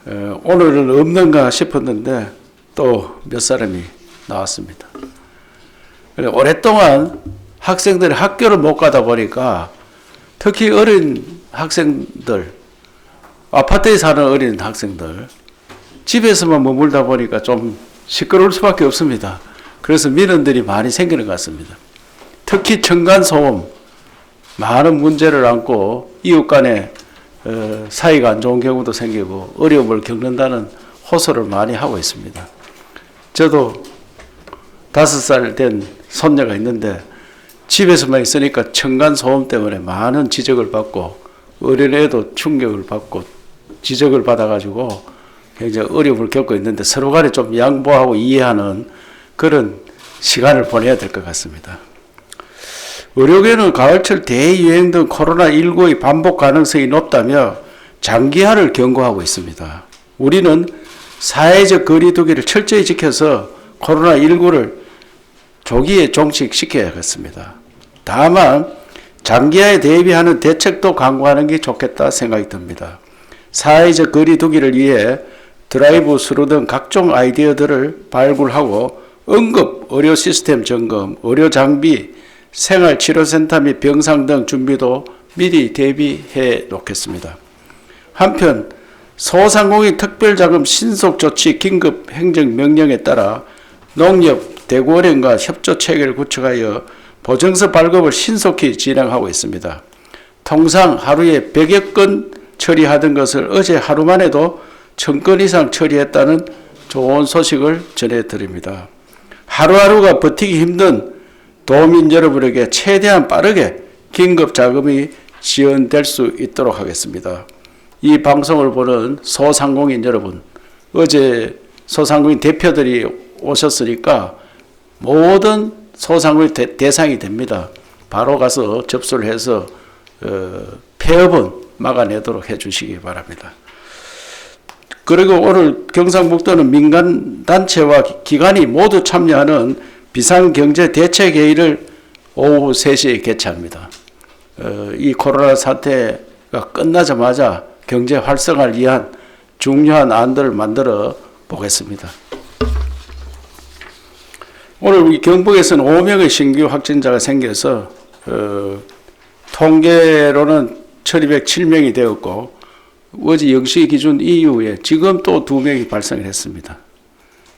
오늘은 없는가 싶었는데 또 몇 사람이 나왔습니다. 오랫동안 학생들이 학교를 못 가다 보니까 특히 어린 학생들, 아파트에 사는 어린 학생들, 집에서만 머물다 보니까 좀 시끄러울 수밖에 없습니다. 그래서 민원들이 많이 생기는 것 같습니다. 특히 층간소음, 많은 문제를 안고 이웃 간에 사이가 안 좋은 경우도 생기고 어려움을 겪는다는 호소를 많이 하고 있습니다. 저도 5살 된 손녀가 있는데 집에서만 있으니까 층간소음 때문에 많은 지적을 받고 어린애도 충격을 받고 지적을 받아가지고 굉장히 어려움을 겪고 있는데 서로 간에 좀 양보하고 이해하는 그런 시간을 보내야 될 것 같습니다. 의료계는 가을철 대유행 등 코로나19의 반복 가능성이 높다며 장기화를 경고하고 있습니다. 우리는 사회적 거리 두기를 철저히 지켜서 코로나19를 조기에 종식시켜야겠습니다. 다만 장기화에 대비하는 대책도 강구하는 게 좋겠다 생각이 듭니다. 사회적 거리 두기를 위해 드라이브 스루 등 각종 아이디어들을 발굴하고 응급 의료 시스템 점검, 의료 장비, 생활치료센터 및 병상 등 준비도 미리 대비해 놓겠습니다. 한편 소상공인 특별자금 신속조치 긴급 행정명령에 따라 농협대구은행과 협조체계를 구축하여 보증서 발급을 신속히 진행하고 있습니다. 통상 하루에 100여 건 처리하던 것을 어제 하루만 해도 1000건 이상 처리했다는 좋은 소식을 전해드립니다. 하루하루가 버티기 힘든 도민 여러분에게 최대한 빠르게 긴급 자금이 지원될 수 있도록 하겠습니다. 이 방송을 보는 소상공인 여러분, 어제 소상공인 대표들이 오셨으니까 모든 소상공인 대상이 됩니다. 바로 가서 접수를 해서 폐업은 막아내도록 해주시기 바랍니다. 그리고 오늘 경상북도는 민간단체와 기관이 모두 참여하는 비상경제대책회의를 오후 3시에 개최합니다. 이 코로나 사태가 끝나자마자 경제 활성화를 위한 중요한 안들을 만들어 보겠습니다. 오늘 우리 경북에서는 5명의 신규 확진자가 생겨서 통계로는 1207명이 되었고 어제 0시 기준 이후에 지금 또 2명이 발생을 했습니다.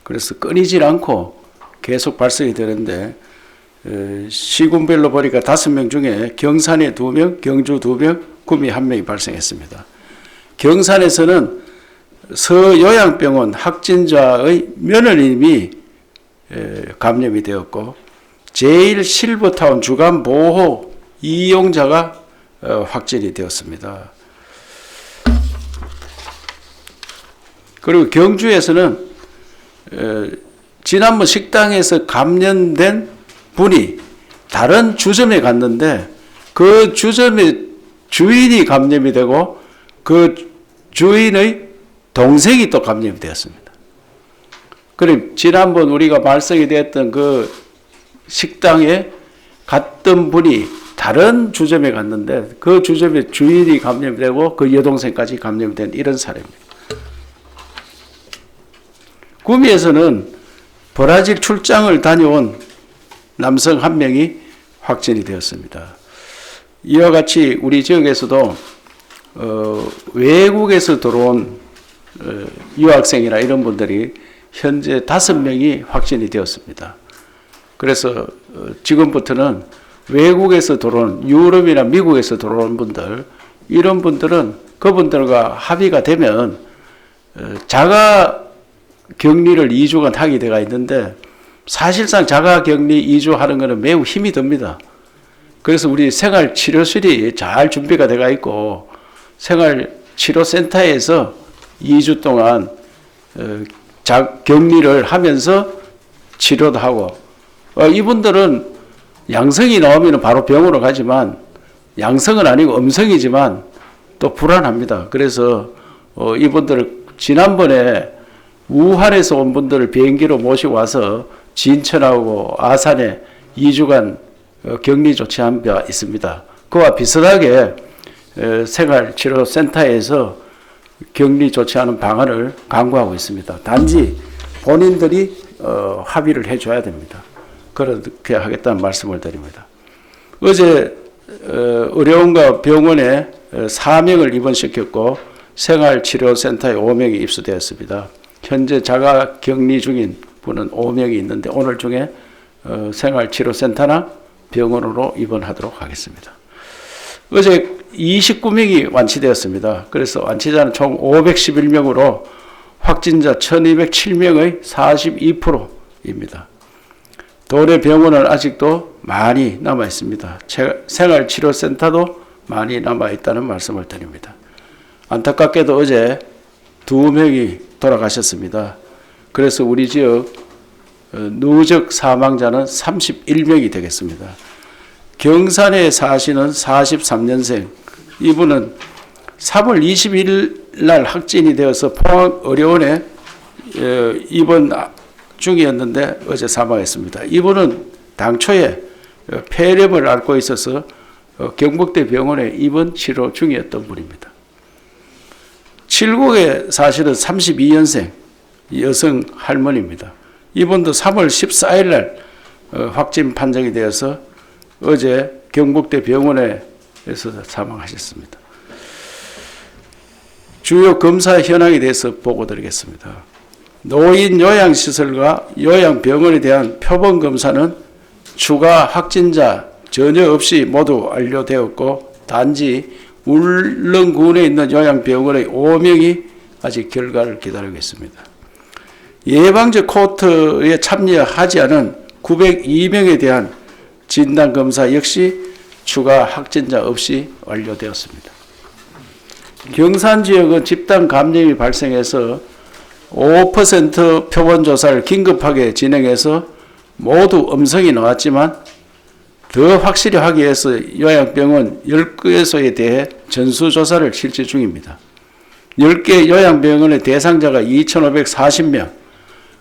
그래서 끊이질 않고 계속 발생이 되는데 시군별로 보니까 5명 중에 경산에 2명, 경주 2명, 구미 1명이 발생했습니다. 경산에서는 서요양병원 확진자의 며느님이 감염이 되었고 제1실버타운 주간보호 이용자가 확진이 되었습니다. 그리고 경주에서는 지난번 식당에서 감염된 분이 다른 주점에 갔는데 그 주점의 주인이 감염이 되고 그 주인의 동생이 또 감염이 되었습니다. 그리고 지난번 우리가 발생이 되었던 그 식당에 갔던 분이 다른 주점에 갔는데 그 주점의 주인이 감염이 되고 그 여동생까지 감염이 된 이런 사례입니다. 구미에서는 브라질 출장을 다녀온 남성 1명이 확진이 되었습니다. 이와 같이 우리 지역에서도 외국에서 들어온 유학생이나 이런 분들이 현재 5명이 확진이 되었습니다. 그래서 지금부터는 외국에서 들어온 유럽이나 미국에서 들어온 분들, 이런 분들은 그분들과 합의가 되면 자가 격리를 2주간 하게 되어 있는데 사실상 자가 격리 2주 하는 것은 매우 힘이 듭니다. 그래서 우리 생활치료실이 잘 준비가 되어 있고 생활치료센터에서 2주 동안 격리를 하면서 치료도 하고 이분들은 양성이 나오면 바로 병원으로 가지만 양성은 아니고 음성이지만 또 불안합니다. 그래서 이분들을 지난번에 우한에서 온 분들을 비행기로 모시고 와서 진천하고 아산에 2주간 격리 조치한 바 있습니다. 그와 비슷하게 생활치료센터에서 격리 조치하는 방안을 강구하고 있습니다. 단지 본인들이 합의를 해줘야 됩니다. 그렇게 하겠다는 말씀을 드립니다. 어제 의료원과 병원에 4명을 입원시켰고 생활치료센터에 5명이 입수되었습니다. 현재 자가 격리 중인 분은 5명이 있는데 오늘 중에 생활치료센터나 병원으로 입원하도록 하겠습니다. 어제 29명이 완치되었습니다. 그래서 완치자는 총 511명으로 확진자 1207명의 42%입니다. 도내 병원은 아직도 많이 남아 있습니다. 생활치료센터도 많이 남아 있다는 말씀을 드립니다. 안타깝게도 어제 2명이 돌아가셨습니다. 그래서 우리 지역 누적 사망자는 31명이 되겠습니다. 경산에 사시는 43년생, 이분은 3월 20일 날 확진이 되어서 포항의료원에 입원 중이었는데 어제 사망했습니다. 이분은 당초에 폐렴을 앓고 있어서 경북대 병원에 입원 치료 중이었던 분입니다. 칠곡에 사시는 32년생 여성 할머니입니다. 이분도 3월 14일 날 확진 판정이 되어서 어제 경북대 병원에서 사망하셨습니다. 주요 검사 현황에 대해서 보고드리겠습니다. 노인 요양시설과 요양병원에 대한 표본 검사는 추가 확진자 전혀 없이 모두 완료되었고 단지 울릉군에 있는 요양병원의 5명이 아직 결과를 기다리고 있습니다. 예방적 코호트에 참여하지 않은 902명에 대한 진단검사 역시 추가 확진자 없이 완료되었습니다. 경산 지역은 집단 감염이 발생해서 5% 표본 조사를 긴급하게 진행해서 모두 음성이 나왔지만 더 확실히 하기 위해서 요양병원 10개소에 대해 전수조사를 실시 중입니다. 10개 요양병원의 대상자가 2,540명,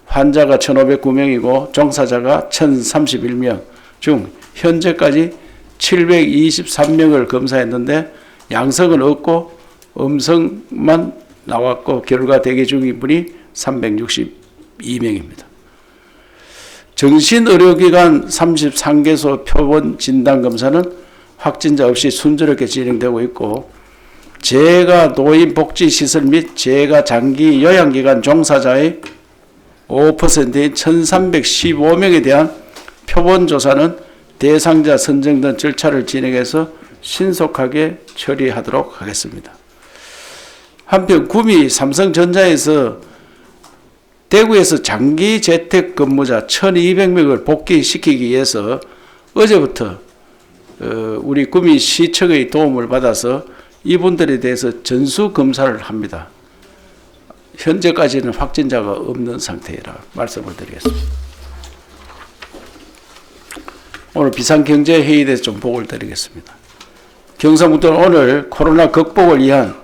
환자가 1,509명이고 종사자가 1,031명 중 현재까지 723명을 검사했는데 양성은 없고 음성만 나왔고 결과 대기 중인 분이 362명입니다. 정신의료기관 33개소 표본 진단검사는 확진자 없이 순조롭게 진행되고 있고 재가 노인복지시설 및 재가 장기 요양기관 종사자의 5%인 1315명에 대한 표본조사는 대상자 선정 등 절차를 진행해서 신속하게 처리하도록 하겠습니다. 한편 구미 삼성전자에서 대구에서 장기 재택 근무자 1200명을 복귀시키기 위해서 어제부터 우리 구미시청의 도움을 받아서 이분들에 대해서 전수검사를 합니다. 현재까지는 확진자가 없는 상태라 말씀을 드리겠습니다. 오늘 비상경제회의에 대해서 좀 보고를 드리겠습니다. 경상북도는 오늘 코로나 극복을 위한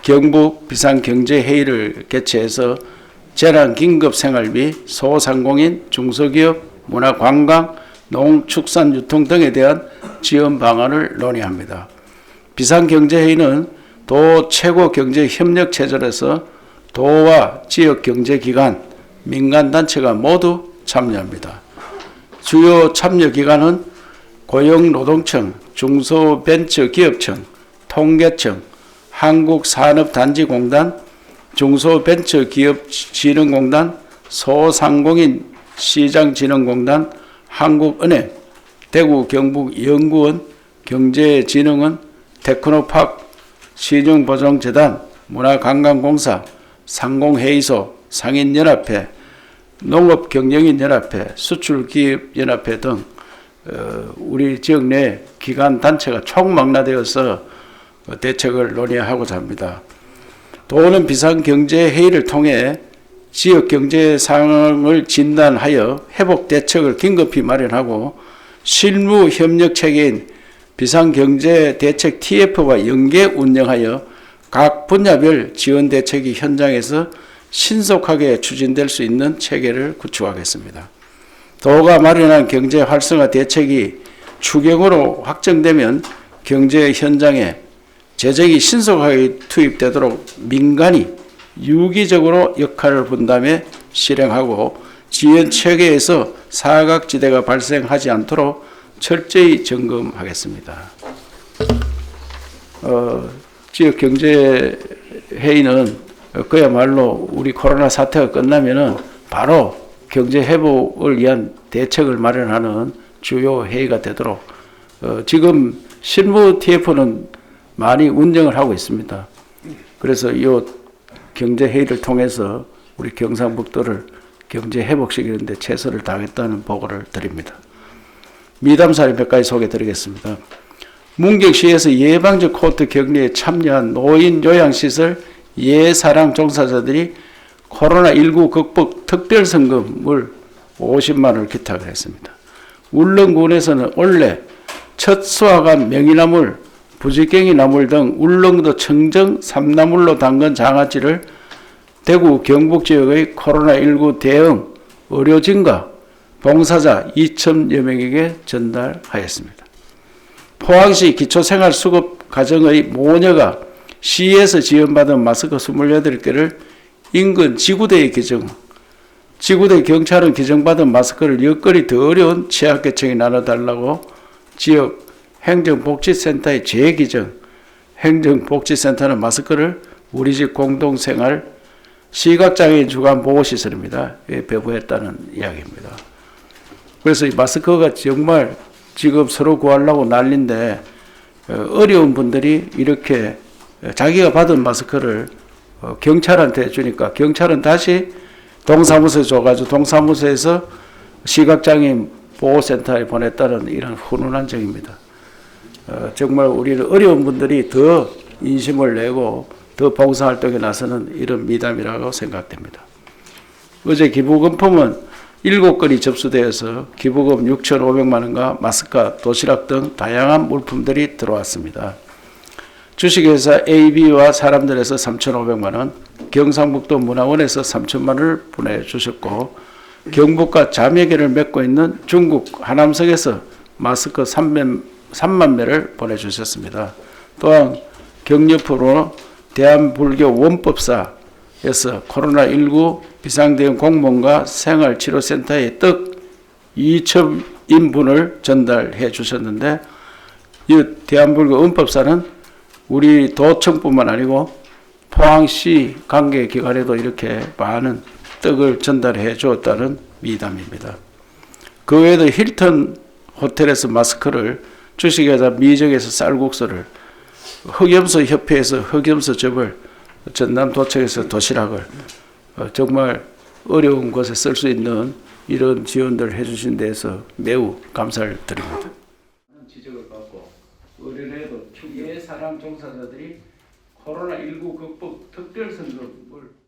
경북 비상경제회의를 개최해서 재난긴급생활비, 소상공인, 중소기업, 문화관광, 농축산유통 등에 대한 지원 방안을 논의합니다. 비상경제회의는 도 최고경제협력체제로서 도와 지역경제기관, 민간단체가 모두 참여합니다. 주요 참여기관은 고용노동청, 중소벤처기업청, 통계청, 한국산업단지공단, 중소벤처기업진흥공단, 소상공인 시장진흥공단, 한국은행, 대구 경북연구원, 경제진흥원, 테크노팍, 시중보정재단, 문화관광공사, 상공회의소, 상인연합회, 농업경영인연합회, 수출기업연합회 등 우리 지역 내 기관 단체가 총망라되어서 대책을 논의하고자 합니다. 도는 비상경제회의를 통해 지역 경제 상황을 진단하여 회복 대책을 긴급히 마련하고 실무 협력 체계인 비상경제 대책 TF와 연계 운영하여 각 분야별 지원 대책이 현장에서 신속하게 추진될 수 있는 체계를 구축하겠습니다. 도가 마련한 경제 활성화 대책이 추경으로 확정되면 경제 현장에 재정이 신속하게 투입되도록 민간이 유기적으로 역할을 분담해 실행하고 지연 체계에서 사각지대가 발생하지 않도록 철저히 점검하겠습니다. 지역경제회의는 그야말로 우리 코로나 사태가 끝나면은 바로 경제 회복을 위한 대책을 마련하는 주요 회의가 되도록 지금 실무 TF는 많이 운영을 하고 있습니다. 그래서 이 경제회의를 통해서 우리 경상북도를 경제 회복시키는 데 최선을 다하겠다는 보고를 드립니다. 미담 사례 몇 가지 소개해 드리겠습니다. 문경시에서 예방적 코트 격리에 참여한 노인 요양시설 예사랑 종사자들이 코로나19 극복 특별성금을 50만 원을 기탁을 했습니다. 울릉군에서는 올해 첫 수확한 명이나물, 부지깽이 나물 등 울릉도 청정 삼나물로 담근 장아찌를 대구 경북 지역의 코로나19 대응 의료진과 봉사자 2,000여 명에게 전달하였습니다. 포항시 기초생활수급 가정의 모녀가 시에서 지원받은 마스크 28개를 인근 지구대에 지구대 경찰은 기증받은 마스크를 여건이 더 어려운 취약계층에 나눠달라고 지역 행정복지센터에 재기증, 행정복지센터는 마스크를 우리 집 공동생활 시각장애인 주간 보호시설입니다. 배부했다는 이야기입니다. 그래서 이 마스크가 정말 지금 서로 구하려고 난리인데 어려운 분들이 이렇게 자기가 받은 마스크를 경찰한테 주니까 경찰은 다시 동사무소에 줘가지고 동사무소에서 시각장애인 보호센터에 보냈다는 이런 훈훈한 점입니다. 정말 우리는 어려운 분들이 더 인심을 내고 더 봉사활동에 나서는 이런 미담이라고 생각됩니다. 어제 기부금품은 7건이 접수되어서 기부금 6,500만 원과 마스크, 도시락 등 다양한 물품들이 들어왔습니다. 주식회사 AB와 사람들에서 3,500만 원, 경상북도 문화원에서 3,000만 원을 보내주셨고 경북과 자매계를 맺고 있는 중국 하남성에서 마스크 3만 매를 보내주셨습니다. 또한 격려품으로 대한불교 원법사에서 코로나19 비상대응 공무원과 생활치료센터에 떡 2,000인분을 전달해 주셨는데 이 대한불교 원법사는 우리 도청뿐만 아니고 포항시 관계기관에도 이렇게 많은 떡을 전달해 주었다는 미담입니다. 그 외에도 힐튼 호텔에서 마스크를, 주식회사 미정에서 쌀국수를, 흑염소 협회에서 흑염소 즙을, 전남도청에서 도시락을 정말 어려운 곳에 쓸 수 있는 이런 지원들을 해주신 데에서 매우 감사를 드립니다. 지적을 받고 의뢰에도 예사랑 종사자들이 코로나19 극복 특별성금을